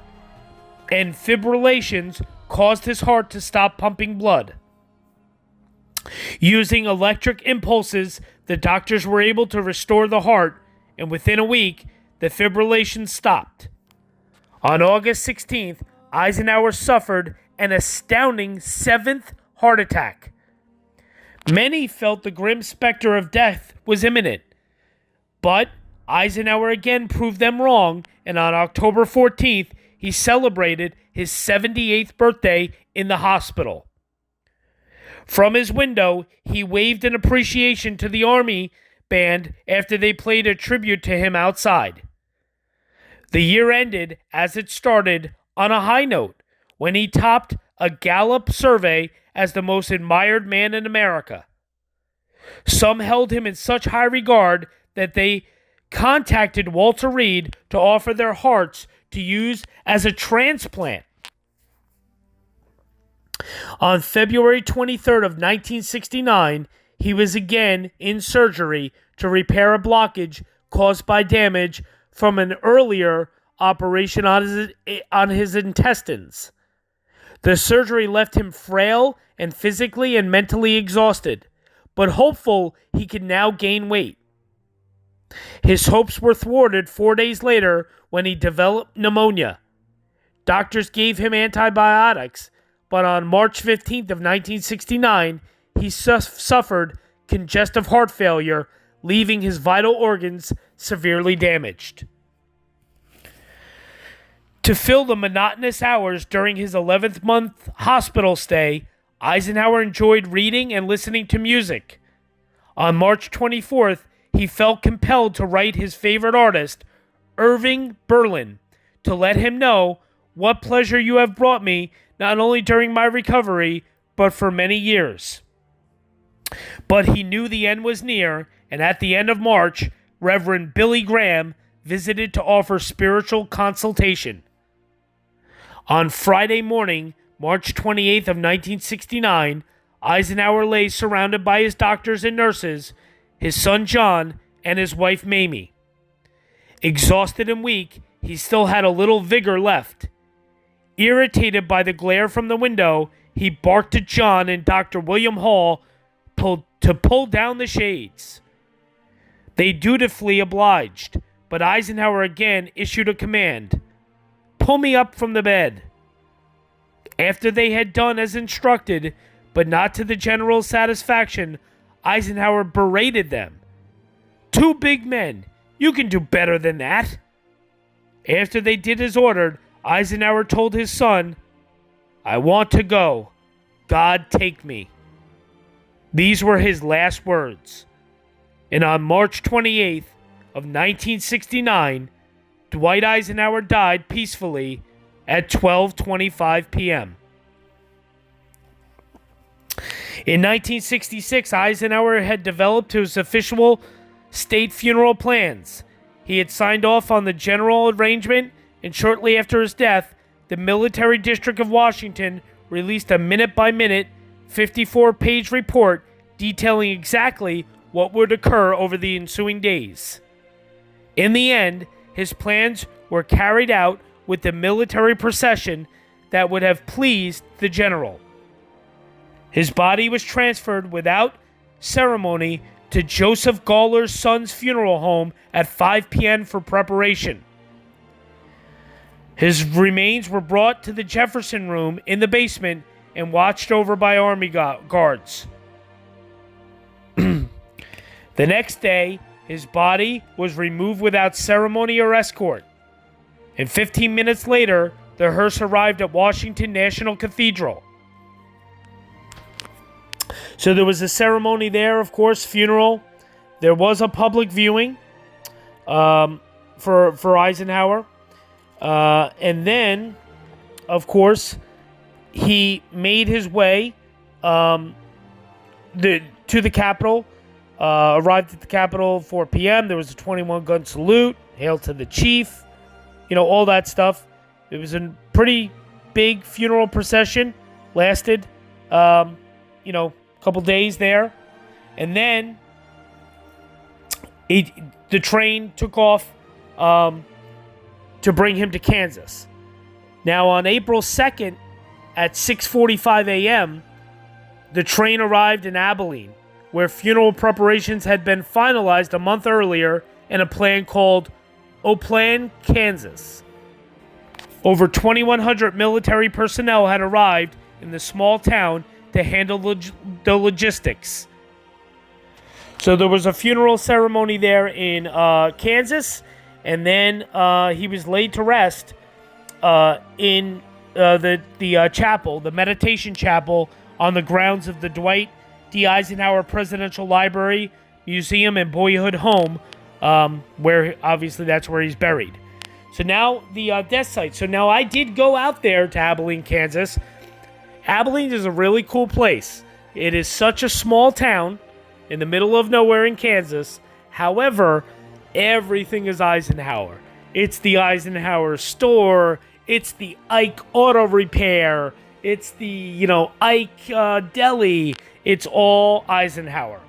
and fibrillations caused his heart to stop pumping blood. Using electric impulses, the doctors were able to restore the heart, and within a week, the fibrillation stopped. On August 16th, Eisenhower suffered an astounding 7th heart attack. Many felt the grim specter of death was imminent, but Eisenhower again proved them wrong, and on October 14th, he celebrated his 78th birthday in the hospital. From his window, he waved an appreciation to the Army band after they played a tribute to him outside. The year ended, as it started, on a high note when he topped a Gallup survey as the most admired man in America. Some held him in such high regard that they contacted Walter Reed to offer their hearts to use as a transplant. On February 23rd of 1969, he was again in surgery to repair a blockage caused by damage from an earlier operation on his intestines. The surgery left him frail and physically and mentally exhausted, but hopeful he could now gain weight. His hopes were thwarted 4 days later when he developed pneumonia. Doctors gave him antibiotics, but on March 15th of 1969, he suffered congestive heart failure, leaving his vital organs severely damaged. To fill the monotonous hours during his 11th month hospital stay, Eisenhower enjoyed reading and listening to music. On March 24th, he felt compelled to write his favorite artist, Irving Berlin, to let him know what pleasure you have brought me, not only during my recovery, but for many years. But he knew the end was near, and at the end of March, Reverend Billy Graham visited to offer spiritual consultation. On Friday morning, March 28th of 1969, Eisenhower lay surrounded by his doctors and nurses, his son John, and his wife Mamie. Exhausted and weak, he still had a little vigor left. Irritated by the glare from the window, he barked at John and Dr. William Hall to pull down the shades. They dutifully obliged, but Eisenhower again issued a command: "Pull me up from the bed." After they had done as instructed, but not to the general's satisfaction, Eisenhower berated them. "Two big men. You can do better than that." After they did as ordered, Eisenhower told his son, "I want to go. God take me." These were his last words. And on March 28th of 1969, Dwight Eisenhower died peacefully at 12:25 p.m. In 1966, Eisenhower had developed his official state funeral plans. He had signed off on the general arrangement, and shortly after his death, the Military District of Washington released a minute-by-minute, 54-page report detailing exactly what would occur over the ensuing days. In the end, his plans were carried out with the military procession that would have pleased the general. His body was transferred without ceremony to Joseph Gawler's son's funeral home at 5 p.m. for preparation. His remains were brought to the Jefferson Room in the basement and watched over by Army guards. The next day, his body was removed without ceremony or escort. And 15 minutes later, the hearse arrived at Washington National Cathedral. So there was a ceremony there, of course, funeral. There was a public viewing for Eisenhower. And then, of course, he made his way to the Capitol, arrived at the Capitol 4 p.m. There was a 21-gun salute, hail to the chief, all that stuff. It was a pretty big funeral procession, lasted, a couple days there. And then the train took off to bring him to Kansas. Now, on April 2nd at 6:45 a.m., the train arrived in Abilene, where funeral preparations had been finalized a month earlier in a plan called Oplan, Kansas. Over 2,100 military personnel had arrived in the small town to handle the logistics. So there was a funeral ceremony there in Kansas, and then he was laid to rest in the chapel, the meditation chapel, on the grounds of the Dwight D. Eisenhower Presidential Library, Museum, and Boyhood Home, where obviously that's where he's buried. So now the death site. So now I did go out there to Abilene, Kansas. Abilene is a really cool place. It is such a small town in the middle of nowhere in Kansas. However, everything is Eisenhower. It's the Eisenhower store. It's the Ike Auto Repair. It's the, Ike Deli. It's all Eisenhower.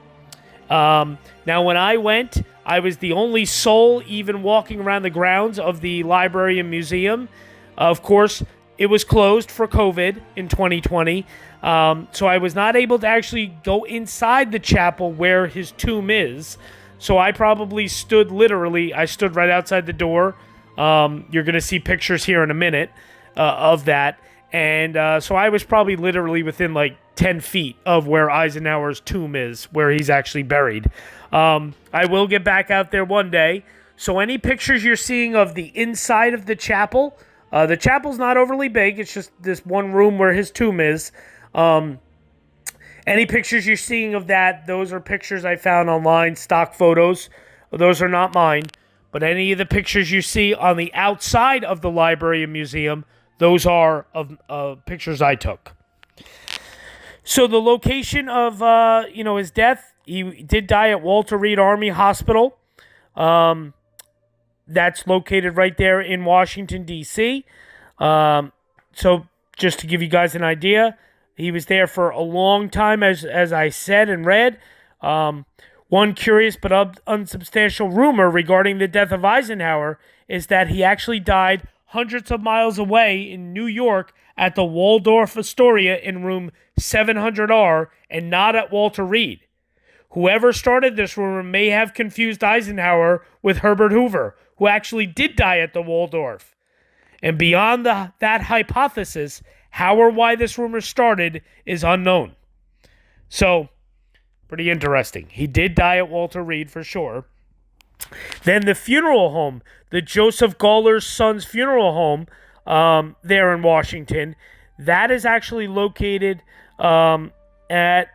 Now, when I went, I was the only soul even walking around the grounds of the library and museum. Of course, it was closed for COVID in 2020. So I was not able to actually go inside the chapel where his tomb is. So I probably stood right outside the door. You're going to see pictures here in a minute of that. And so I was probably literally within like 10 feet of where Eisenhower's tomb is, where he's actually buried. I will get back out there one day. So any pictures you're seeing of the inside of the chapel's not overly big. It's just this one room where his tomb is. Any pictures you're seeing of that, those are pictures I found online, stock photos. Those are not mine. But any of the pictures you see on the outside of the library and museum, those are of pictures I took. So the location of his death, he did die at Walter Reed Army Hospital. That's located right there in Washington, D.C. So just to give you guys an idea, he was there for a long time, as I said and read. One curious but unsubstantial rumor regarding the death of Eisenhower is that he actually died hundreds of miles away in New York at the Waldorf Astoria in room 700R and not at Walter Reed. Whoever started this rumor may have confused Eisenhower with Herbert Hoover, who actually did die at the Waldorf. And beyond that hypothesis, how or why this rumor started is unknown. So, pretty interesting. He did die at Walter Reed for sure. Then the funeral home, the Joseph Gawler's Sons Funeral Home, there in Washington, that is actually located at,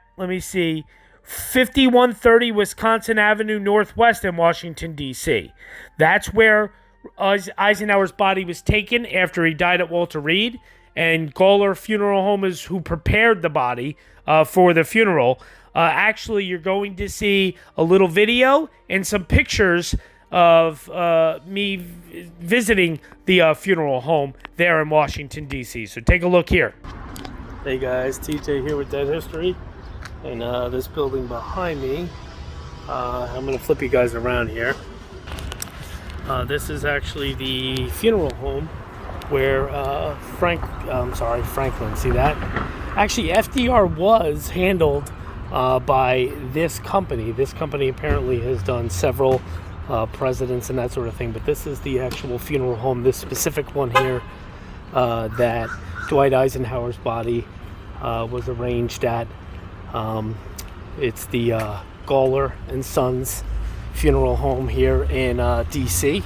5130 Wisconsin Avenue Northwest in Washington, D.C. That's where Eisenhower's body was taken after he died at Walter Reed, and Gawler Funeral Home is who prepared the body for the funeral. Actually, you're going to see a little video and some pictures of me visiting the funeral home there in Washington, D.C. So take a look here. Hey guys, TJ here with Dead History. And this building behind me, I'm going to flip you guys around here. This is actually the funeral home where Franklin, see that? Actually, FDR was handled by this company. This company apparently has done several presidents and that sort of thing, but this is the actual funeral home, this specific one here, that Dwight Eisenhower's body was arranged at. It's the Gawler and Sons Funeral Home here in D.C.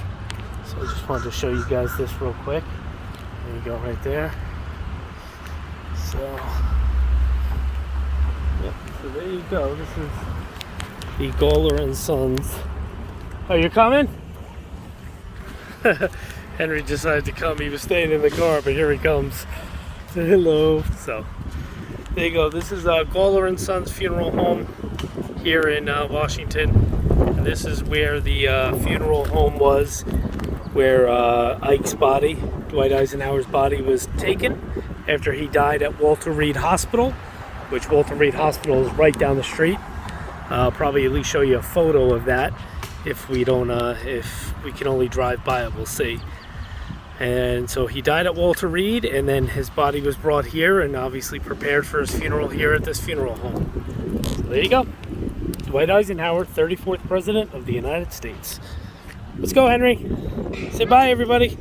So I just wanted to show you guys this real quick. There you go, right there. So, yep. So there you go. This is the Gawler and Sons. Oh, you're coming? Henry decided to come. He was staying in the car, but here he comes. Say hello. So there you go. This is Gawler and Sons Funeral Home here in Washington. And this is where the funeral home was, where Ike's body, Dwight Eisenhower's body, was taken after he died at Walter Reed Hospital, which Walter Reed Hospital is right down the street. I'll probably at least show you a photo of that. If we don't, if we can only drive by it, we'll see. And so he died at Walter Reed, and then his body was brought here and obviously prepared for his funeral here at this funeral home. So there you go. Dwight Eisenhower, 34th President of the United States. Let's go, Henry. Say bye, everybody.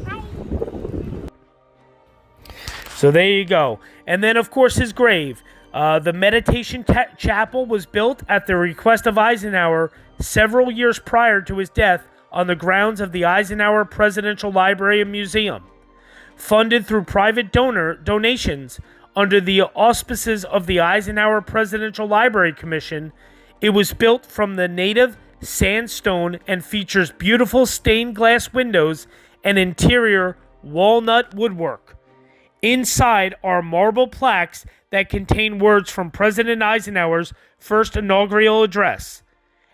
So there you go. And then, of course, his grave. The Meditation Chapel was built at the request of Eisenhower several years prior to his death on the grounds of the Eisenhower Presidential Library and Museum. Funded through private donations under the auspices of the Eisenhower Presidential Library Commission, it was built from the native sandstone and features beautiful stained glass windows and interior walnut woodwork. Inside are marble plaques that contain words from President Eisenhower's first inaugural address.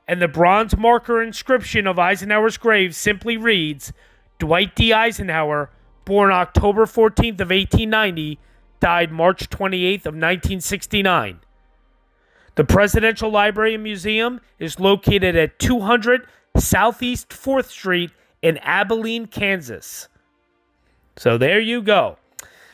And the bronze marker inscription of Eisenhower's grave simply reads, Dwight D. Eisenhower, born October 14th of 1890, died March 28th of 1969. The Presidential Library and Museum is located at 200 Southeast 4th Street in Abilene, Kansas. So there you go.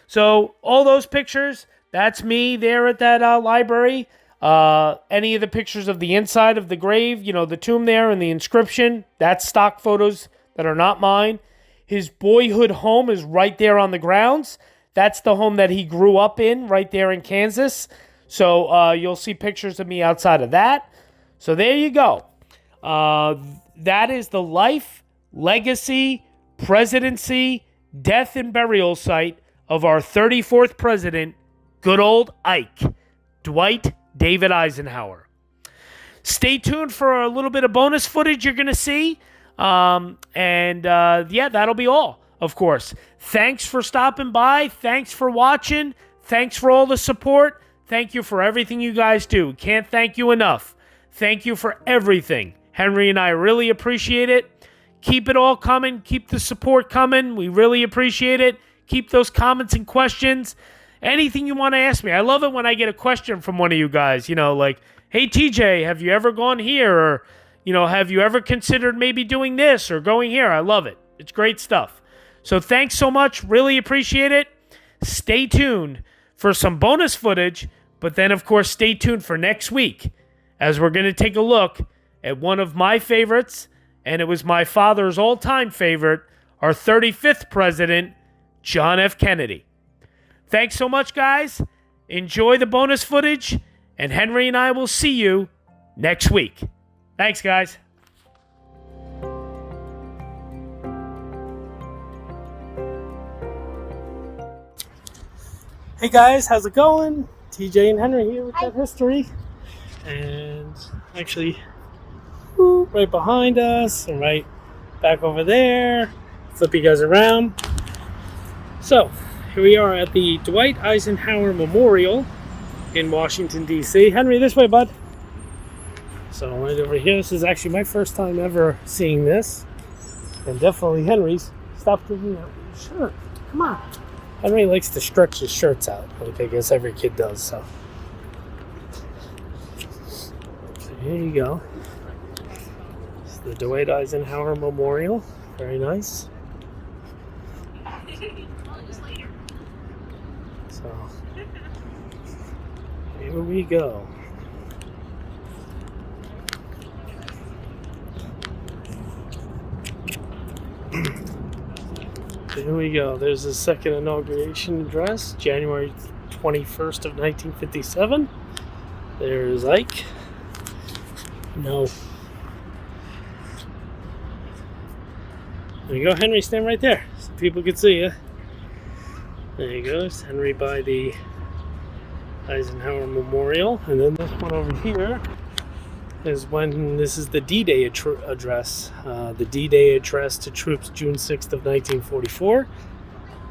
So all those pictures, that's me there at that library. Any of the pictures of the inside of the grave, the tomb there and the inscription, that's stock photos that are not mine. His boyhood home is right there on the grounds. That's the home that he grew up in right there in Kansas. So you'll see pictures of me outside of that. So there you go. That is the life, legacy, presidency, death, and burial site of our 34th president, good old Ike, Dwight David Eisenhower. Stay tuned for a little bit of bonus footage you're going to see. That'll be all, of course. Thanks for stopping by. Thanks for watching. Thanks for all the support. Thank you for everything you guys do. Can't thank you enough. Thank you for everything. Henry and I really appreciate it. Keep it all coming. Keep the support coming. We really appreciate it. Keep those comments and questions. Anything you want to ask me. I love it when I get a question from one of you guys, like, hey, TJ, have you ever gone here? Or, have you ever considered maybe doing this or going here? I love it. It's great stuff. So thanks so much. Really appreciate it. Stay tuned for some bonus footage, but then, of course, stay tuned for next week as we're going to take a look at one of my favorites, and it was my father's all-time favorite, our 35th president, John F. Kennedy. Thanks so much, guys. Enjoy the bonus footage, and Henry and I will see you next week. Thanks, guys. Hey, guys. How's it going? TJ and Henry here with Dead History. And actually, right behind us and right back over there. Flip you guys around. So, here we are at the Dwight Eisenhower Memorial in Washington, D.C. Henry, this way, bud. So, right over here. This is actually my first time ever seeing this. And definitely Henry's. Stop giving out your shirt. Come on. Henry likes to stretch his shirts out, like I guess every kid does, so here you go. It's the Dwight Eisenhower Memorial. Very nice. So, here we go. Here we go. There's the second inauguration address, January 21st of 1957. There's Ike. No. There you go, Henry. Stand right there so people can see you. There you go. It's Henry by the Eisenhower Memorial. And then this one over here is when this is the D-Day address. The D-Day address to troops June 6th of 1944.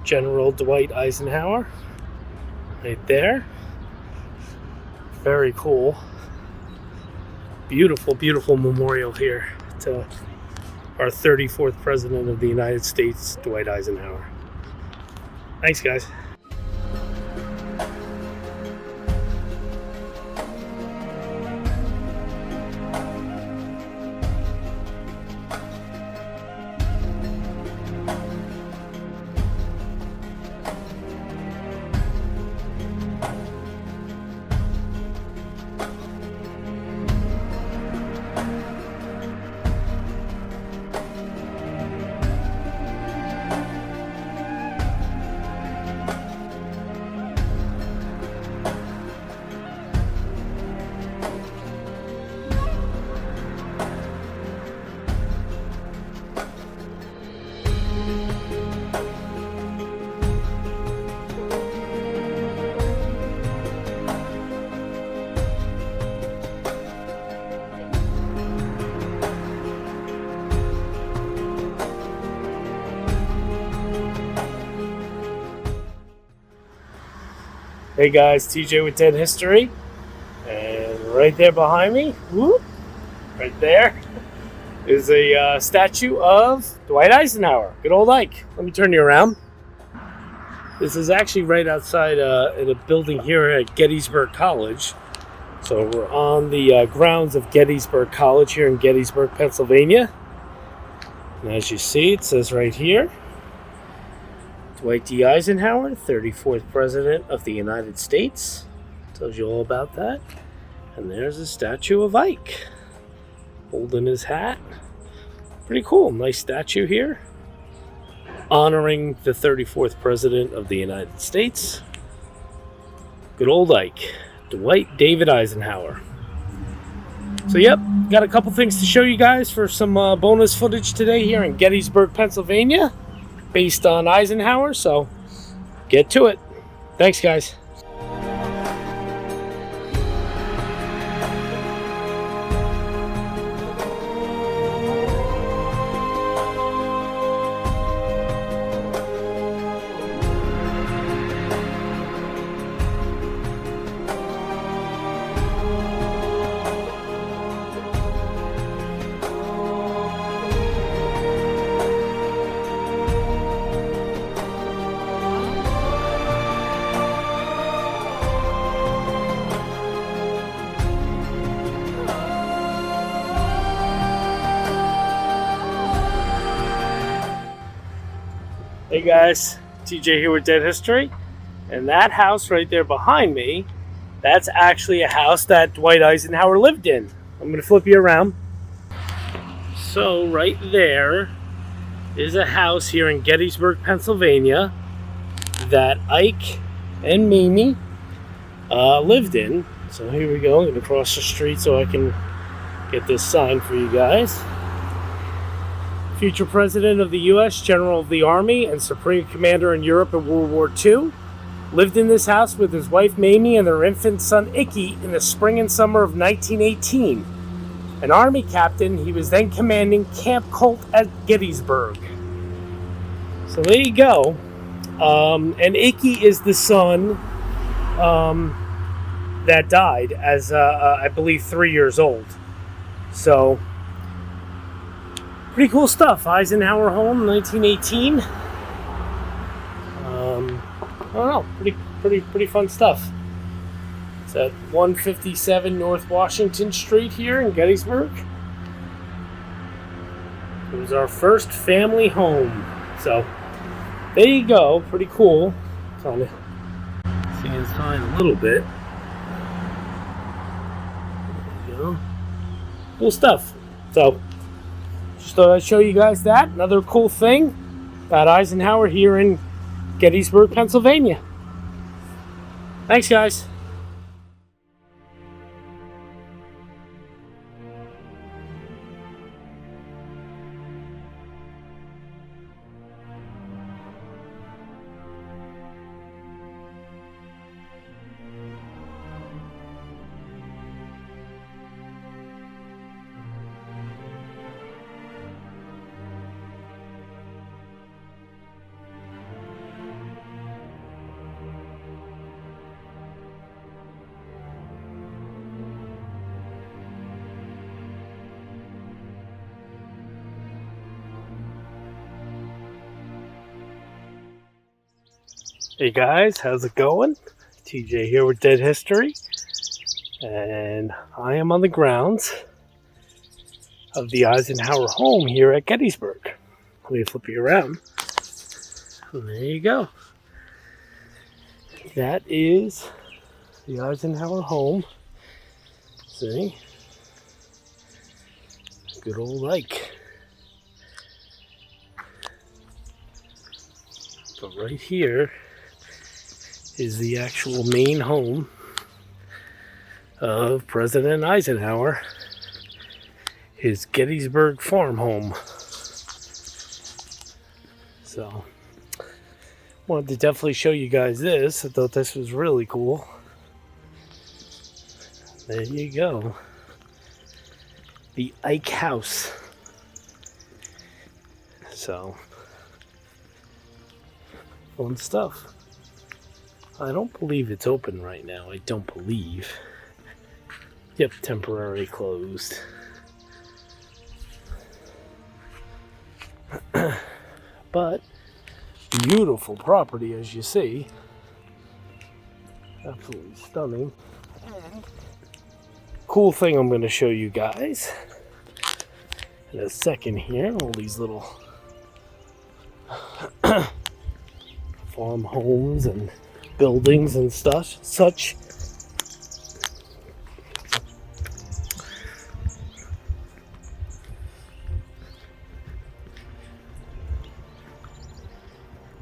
General Dwight Eisenhower. Right there. Very cool. Beautiful, beautiful memorial here to our 34th President of the United States, Dwight Eisenhower. Thanks, guys. Hey guys, TJ with Dead History, and right there behind me, whoop, right there, is a statue of Dwight Eisenhower. Good old Ike. Let me turn you around. This is actually right outside in a building here at Gettysburg College. So we're on the grounds of Gettysburg College here in Gettysburg, Pennsylvania. And as you see, it says right here, Dwight D. Eisenhower, 34th President of the United States. Tells you all about that. And there's a statue of Ike holding his hat. Pretty cool. Nice statue here, honoring the 34th President of the United States. Good old Ike, Dwight David Eisenhower. So yep, got a couple things to show you guys for some bonus footage today here in Gettysburg, Pennsylvania, based on Eisenhower, so get to it. Thanks, guys. Hey guys, TJ here with Dead History, and that house right there behind me, that's actually a house that Dwight Eisenhower lived in. I'm going to flip you around. So right there is a house here in Gettysburg, Pennsylvania that Ike and Mamie lived in. So here we go. I'm going to cross the street so I can get this sign for you guys. Future President of the U.S., General of the Army, and Supreme Commander in Europe in World War II, lived in this house with his wife Mamie and their infant son Ike in the spring and summer of 1918. An Army captain, he was then commanding Camp Colt at Gettysburg. So there you go. And Ike is the son that died as, I believe, 3 years old. So pretty cool stuff. Eisenhower home, 1918. I don't know, pretty fun stuff. It's at 157 North Washington Street here in Gettysburg. It was our first family home. So there you go, pretty cool. Kind of seeing the sign a little bit. There you go. Cool stuff. So just thought I'd show you guys that. Another cool thing about Eisenhower here in Gettysburg, Pennsylvania. Thanks, guys. Hey guys, how's it going? TJ here with Dead History, and I am on the grounds of the Eisenhower home here at Gettysburg. Let me flip you around. And there you go. That is the Eisenhower home. See? Good old Ike. But right here is the actual main home of President Eisenhower, his Gettysburg farm home. So, wanted to definitely show you guys this. I thought this was really cool. There you go. The Ike house. So, fun stuff. I don't believe it's open right now. I don't believe. Yep, temporarily closed. But beautiful property, as you see. Absolutely stunning. Cool thing I'm going to show you guys in a second here. All these little farm homes and buildings and such.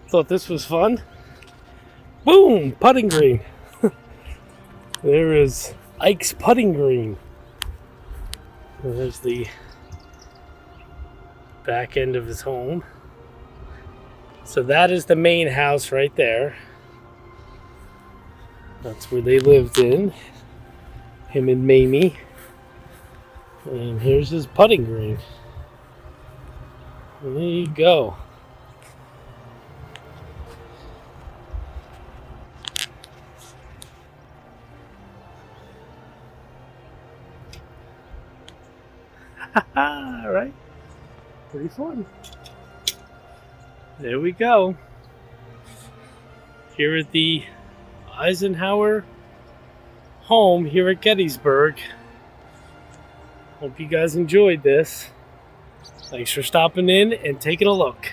Thought this was fun. Boom! Putting green. There is Ike's putting green. There's the back end of his home. So that is the main house right there. That's where they lived in. Him and Mamie. And here's his putting green. There you go. All right. Pretty fun. There we go. Here at the Eisenhower home here at Gettysburg. Hope you guys enjoyed this. Thanks for stopping in and taking a look.